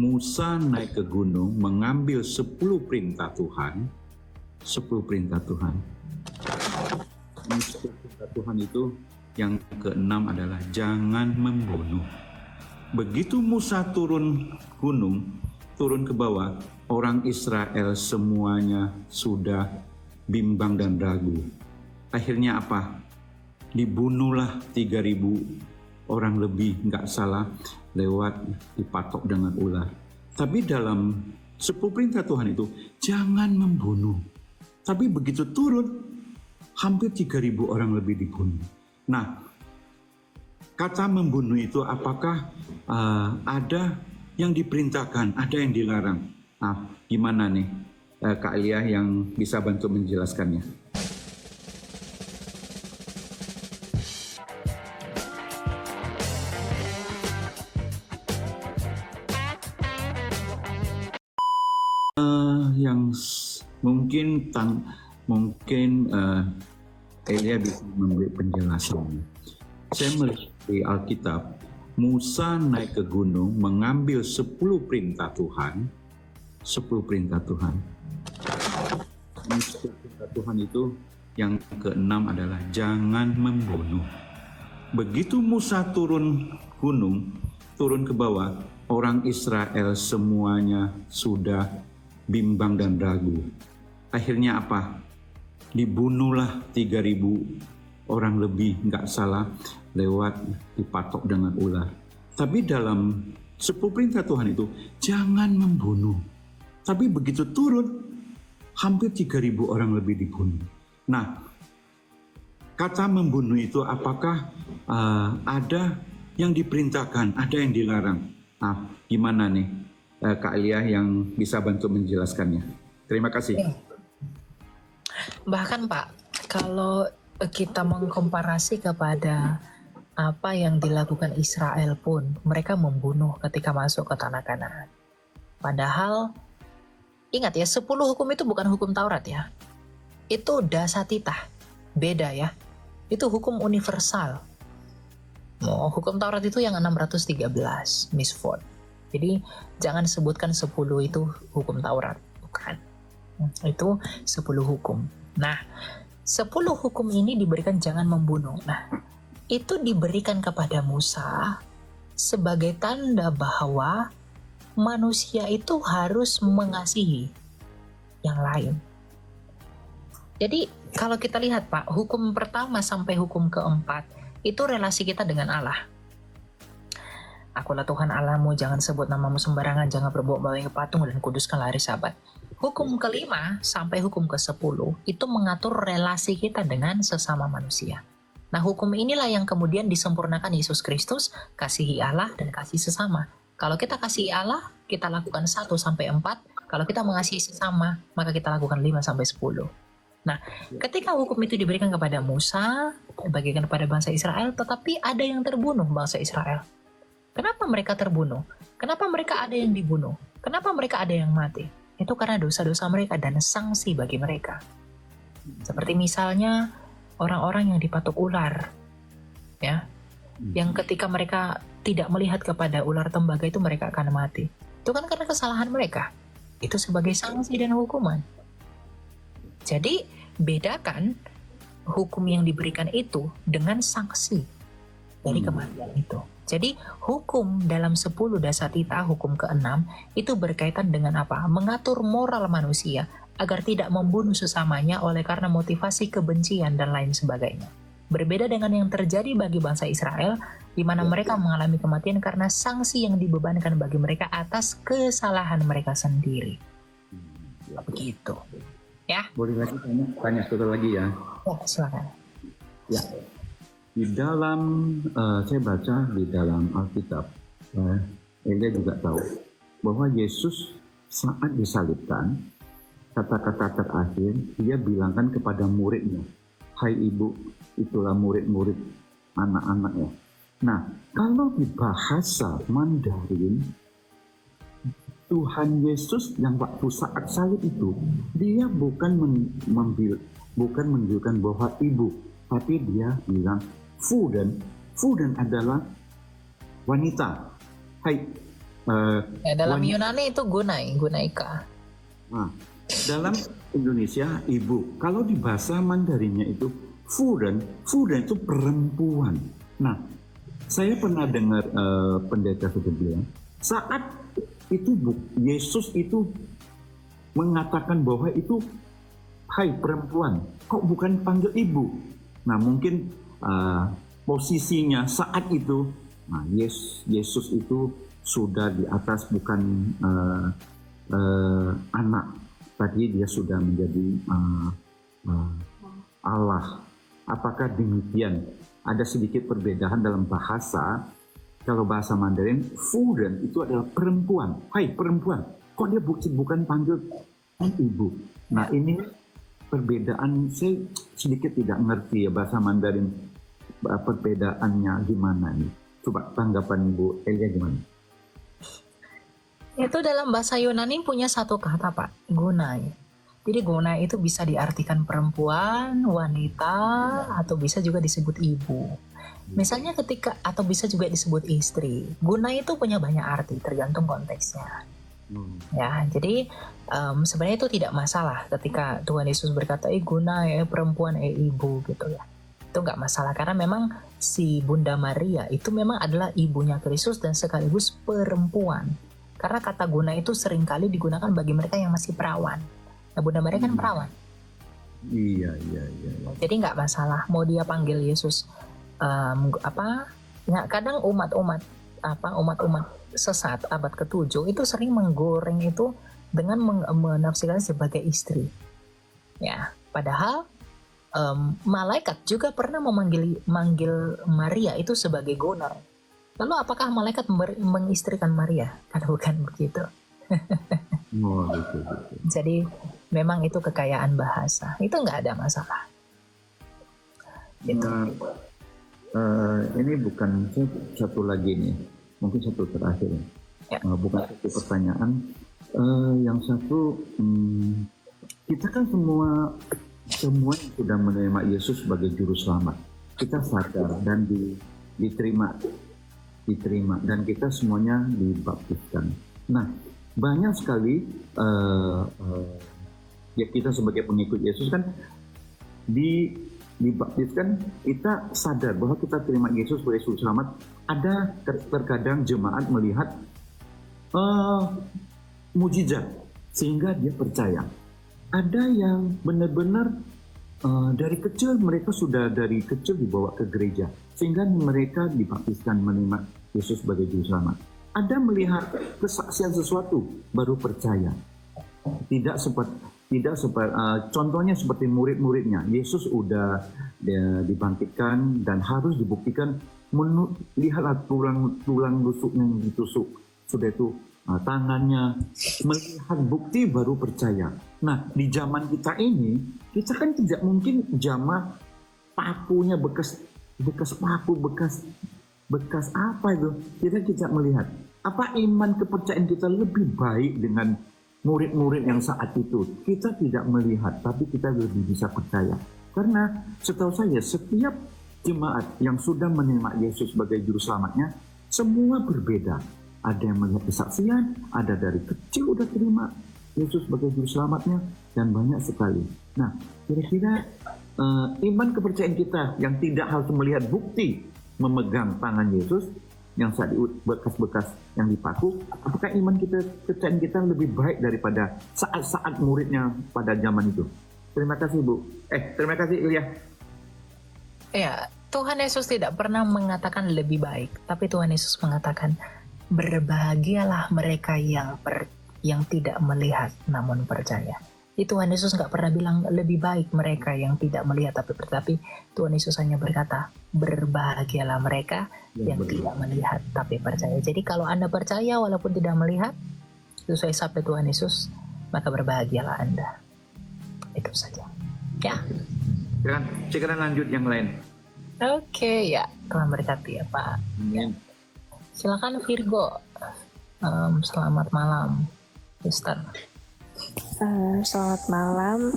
Musa naik ke gunung mengambil 10 perintah Tuhan. 10 perintah Tuhan. Ini 10 perintah Tuhan itu yang keenam adalah jangan membunuh. Begitu Musa turun gunung, turun ke bawah, orang Israel semuanya sudah bimbang dan ragu. Akhirnya apa? Dibunuhlah 3.000 orang lebih, nggak salah, lewat dipatok dengan ular. Tapi dalam 10 perintah Tuhan itu, jangan membunuh. Tapi begitu turun, hampir 3.000 orang lebih dibunuh. Nah, kata membunuh itu apakah ada yang diperintahkan, ada yang dilarang? Nah, gimana nih Kak Elia yang bisa bantu menjelaskannya? Mungkin Elia bisa memberi penjelasan. Saya melihat di Alkitab, Musa naik ke gunung mengambil 10 perintah Tuhan. 10 perintah Tuhan. Ini 10 perintah Tuhan itu yang keenam adalah jangan membunuh. Begitu Musa turun gunung, turun ke bawah, orang Israel semuanya sudah bimbang dan ragu. Akhirnya apa? Dibunuhlah 3.000 orang lebih, nggak salah, lewat dipatok dengan ular. Tapi dalam 10 perintah Tuhan itu, jangan membunuh. Tapi begitu turun, hampir 3.000 orang lebih dibunuh. Nah, kata membunuh itu apakah ada yang diperintahkan, ada yang dilarang? Nah, gimana nih Kak Elia yang bisa bantu menjelaskannya? Terima kasih. Bahkan Pak, kalau kita mengkomparasi kepada apa yang dilakukan Israel pun, mereka membunuh ketika masuk ke tanah Kanaan. Padahal, ingat ya, 10 hukum itu bukan hukum Taurat ya. Itu dasatita, beda ya. Itu hukum universal. Hukum Taurat itu yang 613, misfot. Jadi, jangan sebutkan 10 itu hukum Taurat, bukan. Itu 10 hukum. Nah, 10 hukum ini diberikan jangan membunuh. Nah, itu diberikan kepada Musa sebagai tanda bahwa manusia itu harus mengasihi yang lain. Jadi, kalau kita lihat Pak, hukum pertama sampai hukum keempat itu relasi kita dengan Allah. Akulah Tuhan Allahmu, jangan sebut namamu sembarangan, jangan berbuat maling ke patung, dan kuduskanlah hari Sabat. Hukum kelima sampai hukum ke-10 itu mengatur relasi kita dengan sesama manusia. Nah, hukum inilah yang kemudian disempurnakan Yesus Kristus, kasihi Allah dan kasih sesama. Kalau kita kasihi Allah, kita lakukan 1 sampai 4. Kalau kita mengasihi sesama, maka kita lakukan 5 sampai 10. Nah, ketika hukum itu diberikan kepada Musa, dibagikan kepada bangsa Israel, tetapi ada yang terbunuh bangsa Israel. Kenapa mereka terbunuh? Kenapa mereka ada yang dibunuh? Kenapa mereka ada yang mati? Itu karena dosa-dosa mereka dan sanksi bagi mereka. Seperti misalnya orang-orang yang dipatok ular, ya, yang ketika mereka tidak melihat kepada ular tembaga itu mereka akan mati. Itu kan karena kesalahan mereka. Itu sebagai sanksi dan hukuman. Jadi bedakan hukum yang diberikan itu dengan sanksi dari kematian itu. Jadi hukum dalam 10 dasatita, hukum ke-6 itu berkaitan dengan apa? Mengatur moral manusia agar tidak membunuh sesamanya oleh karena motivasi kebencian dan lain sebagainya. Berbeda dengan yang terjadi bagi bangsa Israel, di mana mereka mengalami kematian karena sanksi yang dibebankan bagi mereka atas kesalahan mereka sendiri. Begitu. Ya. Boleh lagi tanya satu lagi ya? Ya, silakan. Ya. Di dalam, saya baca di dalam Alkitab, Elia juga tahu bahwa Yesus saat disalibkan, kata-kata terakhir, dia bilangkan kepada muridnya, hai ibu, itulah murid-murid anak-anaknya. Nah, kalau di bahasa Mandarin, Tuhan Yesus yang waktu saat salib itu, dia bukan menunjukkan bahwa ibu, tapi dia bilang Fuden adalah wanita. Hai, Dalam wanita. Yunani itu gunaika. Nah, dalam Indonesia ibu, kalau di bahasa Mandarinnya itu furen itu perempuan. Nah, saya pernah dengar pendeta sudah bilang, saat itu Yesus itu mengatakan bahwa itu, hai perempuan, kok bukan panggil ibu? Nah, mungkin posisinya saat itu, nah Yesus itu sudah di atas, bukan anak. Tadi dia sudah menjadi Allah. Apakah demikian? Ada sedikit perbedaan dalam bahasa. Kalau bahasa Mandarin, furen itu adalah perempuan. Hai perempuan, kok dia bukan panggil ibu? Nah, ini perbedaan, saya sedikit tidak ngerti ya bahasa Mandarin, perbedaannya gimana nih? Coba tanggapan Bu Elia gimana? Itu dalam bahasa Yunani punya satu kata Pak, gunai. Jadi gunai itu bisa diartikan perempuan, wanita, atau bisa juga disebut ibu. Misalnya atau bisa juga disebut istri. Gunai itu punya banyak arti, tergantung konteksnya. Ya, jadi sebenarnya itu tidak masalah ketika Tuhan Yesus berkata, gunai, perempuan, ibu gitu ya. Itu nggak masalah karena memang si Bunda Maria itu memang adalah ibunya Kristus dan sekaligus perempuan. Karena kata guna itu seringkali digunakan bagi mereka yang masih perawan. Nah, Bunda Maria kan perawan. Iya. Jadi nggak masalah mau dia panggil Yesus kadang umat-umat sesat abad ke-7 itu sering menggoreng itu dengan menafsirkan sebagai istri. Ya, padahal malaikat juga pernah manggil Maria itu sebagai gunai. Lalu apakah malaikat mengistrikan Maria? Kan bukan begitu. Gitu. Jadi memang itu kekayaan bahasa. Itu nggak ada masalah. Gitu. Ini bukan satu lagi nih. Mungkin satu terakhir. Ya. Bukan satu pertanyaan. Yang satu, kita kan semua yang sudah menerima Yesus sebagai juru selamat. Kita sadar dan diterima dan kita semuanya dibaptiskan. Nah, banyak sekali ya kita sebagai pengikut Yesus kan dibaptiskan, kita sadar bahwa kita terima Yesus sebagai juru selamat. Ada terkadang jemaat melihat mujizat sehingga dia percaya. Ada yang benar-benar dari kecil, mereka sudah dari kecil dibawa ke gereja sehingga mereka dibaptiskan menerima Yesus sebagai juru selamat. Ada melihat kesaksian sesuatu baru percaya. Tidak seperti contohnya seperti murid-muridnya. Yesus udah dibangkitkan dan harus dibuktikan. Lihatlah tulang rusuknya yang ditusuk. Sudah itu tangannya, melihat bukti baru percaya. Nah, di zaman kita ini, kita kan tidak mungkin jamah pakunya bekas paku, bekas apa itu, kita tidak melihat. Apa iman kepercayaan kita lebih baik dengan murid-murid yang saat itu? Kita tidak melihat, tapi kita lebih bisa percaya. Karena setahu saya, setiap jemaat yang sudah menerima Yesus sebagai juru selamatnya, semua berbeda. Ada yang melihat kesaksian, ada dari kecil udah terima Yesus sebagai juru selamatnya, dan banyak sekali. Nah, kira-kira iman kepercayaan kita yang tidak harus melihat bukti memegang tangan Yesus yang saat bekas-bekas yang dipaku, apakah iman kepercayaan kita lebih baik daripada saat-saat muridnya pada zaman itu? Terima kasih Bu. Terima kasih Ilya. Ya, Tuhan Yesus tidak pernah mengatakan lebih baik, tapi Tuhan Yesus mengatakan berbahagialah mereka yang tidak melihat namun percaya. Tuhan Yesus nggak pernah bilang lebih baik mereka yang tidak melihat tapi Tuhan Yesus hanya berkata berbahagialah mereka yang tidak melihat tapi percaya. Jadi kalau Anda percaya walaupun tidak melihat sesuai sabda Tuhan Yesus, maka berbahagialah Anda. Itu saja. Ya. Sekarang lanjut yang lain. Oke, ya. Tuhan berkati ya Pak. Ya. Silakan Virgo. Selamat malam, Mister. Selamat malam.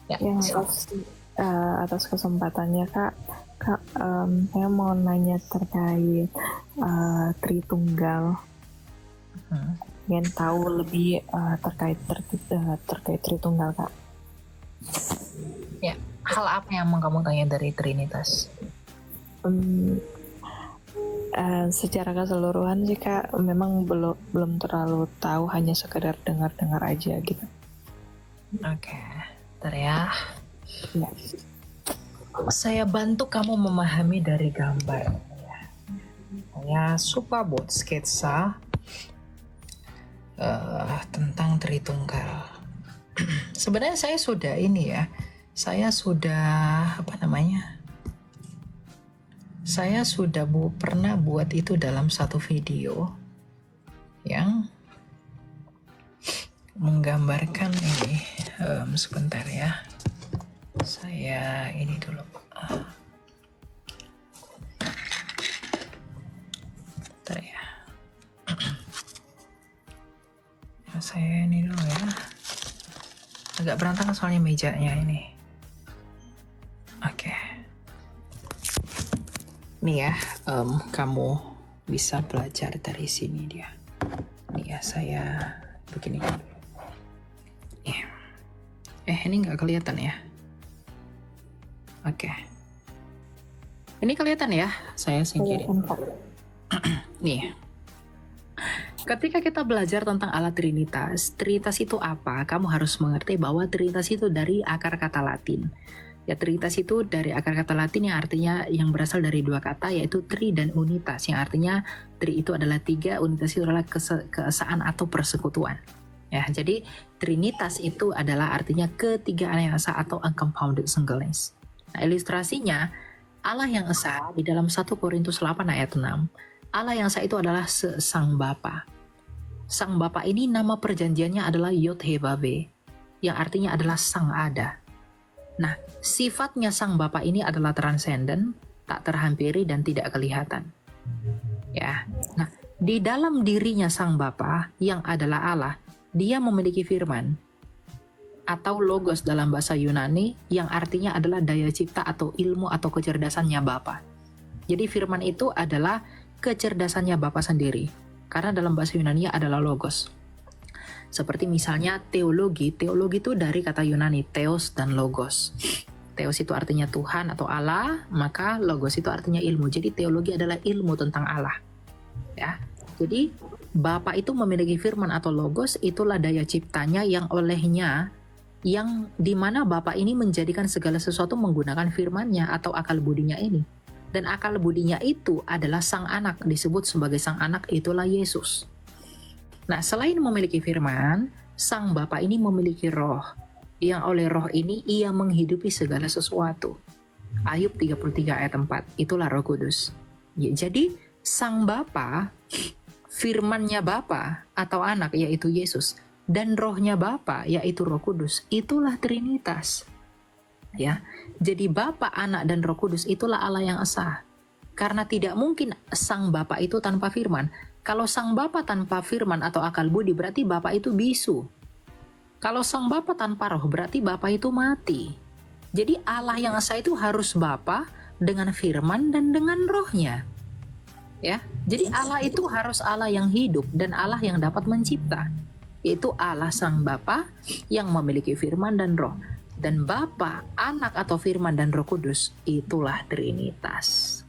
Ya, atas kesempatannya Kak. Saya mau nanya terkait Tritunggal. Ingin tahu lebih terkait Tritunggal, Kak. Ya, hal apa yang mau kamu tanya dari Trinitas? Secara keseluruhan sih, Kak, memang belum terlalu tahu, hanya sekedar dengar-dengar aja gitu. Oke, bentar ya. Ya. Saya bantu kamu memahami dari gambar. Saya suka buat sketsa tentang Tritunggal. Sebenarnya saya sudah saya sudah pernah buat itu dalam satu video yang menggambarkan ini. Sebentar ya, saya ini dulu. Bentar ya. Saya ini dulu ya. Agak berantakan soalnya mejanya ini. Oke. Nih ya, kamu bisa belajar dari sini dia. Nih ya, saya begini dulu. Ini nggak kelihatan ya? Oke. Ini kelihatan ya? Saya singkirin. Nih. Ketika kita belajar tentang Allah Trinitas, Trinitas itu apa? Kamu harus mengerti bahwa Trinitas itu dari akar kata Latin. Ya, Trinitas itu dari akar kata Latin yang artinya yang berasal dari dua kata, yaitu tri dan unitas, yang artinya tri itu adalah tiga, unitas itu adalah keesaan atau persekutuan. Ya, jadi Trinitas itu adalah artinya ketigaan yang esa atau uncompounded singleness. Nah, ilustrasinya Allah yang esa di dalam 1 Korintus 8 ayat 6. Allah yang esa itu adalah Sang Bapa. Sang Bapa ini nama perjanjiannya adalah Yod-He-Vav-He, yang artinya adalah Sang Ada. Nah, sifatnya Sang Bapa ini adalah transenden, tak terhampiri dan tidak kelihatan. Ya. Nah, di dalam dirinya Sang Bapa yang adalah Allah, dia memiliki firman atau logos dalam bahasa Yunani yang artinya adalah daya cipta atau ilmu atau kecerdasannya Bapa. Jadi firman itu adalah kecerdasannya Bapa sendiri, karena dalam bahasa Yunani adalah logos. Seperti misalnya teologi itu dari kata Yunani theos dan logos. Theos itu artinya Tuhan atau Allah, maka logos itu artinya ilmu. Jadi teologi adalah ilmu tentang Allah. Ya. Jadi Bapa itu memiliki firman atau logos, itulah daya ciptanya yang olehnya, yang dimana Bapa ini menjadikan segala sesuatu menggunakan firman-Nya atau akal budinya ini. Dan akal budinya itu adalah Sang Anak, disebut sebagai Sang Anak, itulah Yesus. Nah, selain memiliki firman, Sang Bapa ini memiliki roh, yang oleh roh ini ia menghidupi segala sesuatu. Ayub 33 ayat 4, itulah Roh Kudus. Ya, jadi Sang Bapa, firman-Nya Bapa atau Anak yaitu Yesus, dan rohnya Bapa yaitu Roh Kudus, itulah Trinitas. Ya, jadi Bapa, Anak, dan Roh Kudus itulah Allah yang esa. Karena tidak mungkin Sang Bapa itu tanpa firman. Kalau Sang Bapa tanpa firman atau akal budi, berarti Bapa itu bisu. Kalau Sang Bapa tanpa roh, berarti Bapa itu mati. Jadi Allah yang esa itu harus Bapa dengan firman dan dengan rohnya. Ya, jadi Allah itu harus Allah yang hidup dan Allah yang dapat mencipta. Yaitu Allah Sang Bapa yang memiliki firman dan roh. Dan Bapa, Anak atau firman dan Roh Kudus, itulah Trinitas.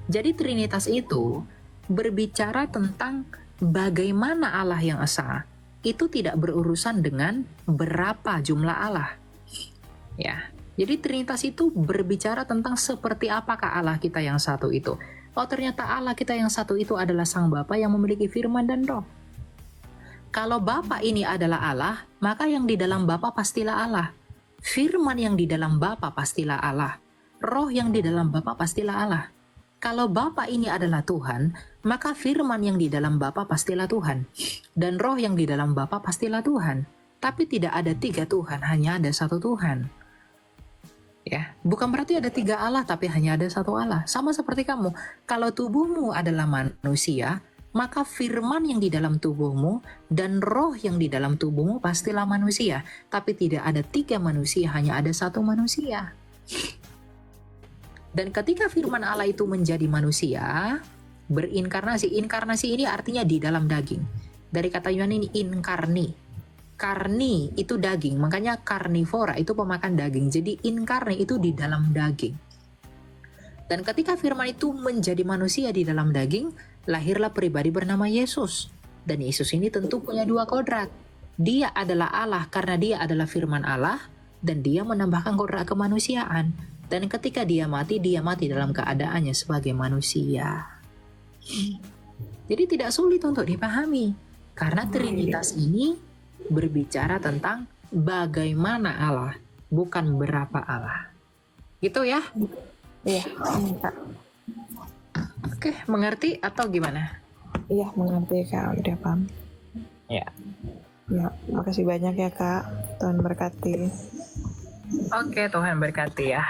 Jadi Trinitas itu berbicara tentang bagaimana Allah yang esa itu tidak berurusan dengan berapa jumlah Allah. Ya, jadi Trinitas itu berbicara tentang seperti apakah Allah kita yang satu itu. Oh, ternyata Allah kita yang satu itu adalah Sang Bapa yang memiliki firman dan roh. Kalau Bapa ini adalah Allah, maka yang di dalam Bapa pastilah Allah. Firman yang di dalam Bapa pastilah Allah. Roh yang di dalam Bapa pastilah Allah. Kalau Bapa ini adalah Tuhan, maka firman yang di dalam Bapa pastilah Tuhan. Dan roh yang di dalam Bapa pastilah Tuhan. Tapi tidak ada 3 Tuhan, hanya ada 1 Tuhan. Ya, bukan berarti ada 3 Allah, tapi hanya ada 1 Allah. Sama seperti kamu, kalau tubuhmu adalah manusia, maka firman yang di dalam tubuhmu dan roh yang di dalam tubuhmu pastilah manusia. Tapi tidak ada 3 manusia, hanya ada 1 manusia. Dan ketika firman Allah itu menjadi manusia, berinkarnasi. Inkarnasi ini artinya di dalam daging. Dari kata Yunani ini inkarni. Karni itu daging, makanya karnivora itu pemakan daging. Jadi inkarni itu di dalam daging. Dan ketika firman itu menjadi manusia di dalam daging, lahirlah pribadi bernama Yesus. Dan Yesus ini tentu punya dua kodrat. Dia adalah Allah karena dia adalah firman Allah, dan dia menambahkan kodrat kemanusiaan. Dan ketika dia mati dalam keadaannya sebagai manusia. Jadi tidak sulit untuk dipahami. Karena Trinitas ini berbicara tentang bagaimana Allah, bukan berapa Allah. Gitu ya? Iya, Kak. Oke, mengerti atau gimana? Iya, mengerti Kak, udah paham. Ya. Ya, makasih banyak ya Kak. Tuhan berkati. Oke, Tuhan berkati ya.